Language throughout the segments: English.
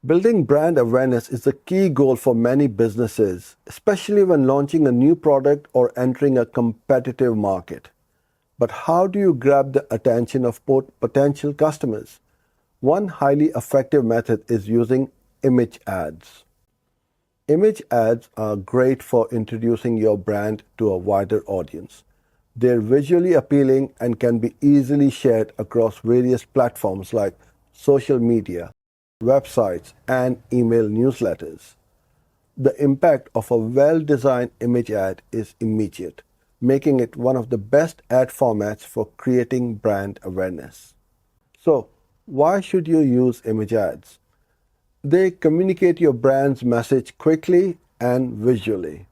Building brand awareness is a key goal for many businesses, especially when launching a new product or entering a competitive market. But how do you grab the attention of potential customers? One highly effective method is using image ads. Image ads are great for introducing your brand to a wider audience. They're visually appealing and can be easily shared across various platforms like social media, websites, and email newsletters. The impact of a well-designed image ad is immediate, making it one of the best ad formats for creating brand awareness. So, why should you use image ads? They communicate your brand's message quickly and visually.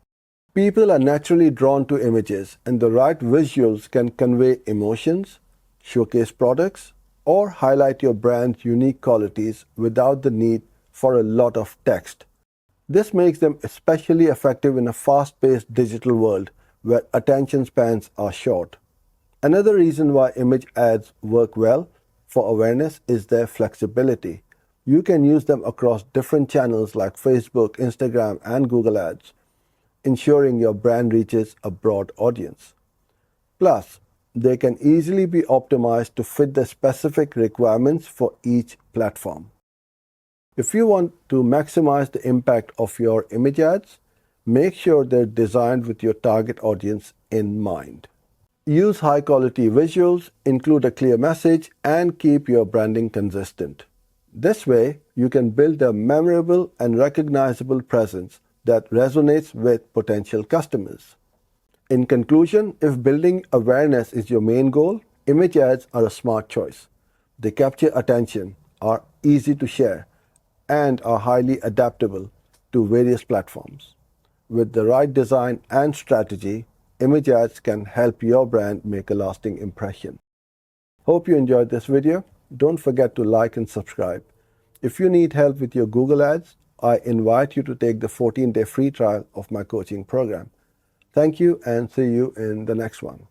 People are naturally drawn to images, and the right visuals can convey emotions, showcase products, or highlight your brand's unique qualities without the need for a lot of text. This makes them especially effective in a fast-paced digital world where attention spans are short. Another reason why image ads work well for awareness is their flexibility. You can use them across different channels like Facebook, Instagram, and Google Ads, ensuring your brand reaches a broad audience. Plus, they can easily be optimized to fit the specific requirements for each platform. If you want to maximize the impact of your image ads, make sure they're designed with your target audience in mind. Use high-quality visuals, include a clear message, and keep your branding consistent. This way, you can build a memorable and recognizable presence that resonates with potential customers. In conclusion, if building awareness is your main goal, image ads are a smart choice. They capture attention, are easy to share, and are highly adaptable to various platforms. With the right design and strategy, image ads can help your brand make a lasting impression. Hope you enjoyed this video. Don't forget to like and subscribe. If you need help with your Google Ads, I invite you to take the 14-day free trial of my coaching program. Thank you and see you in the next one.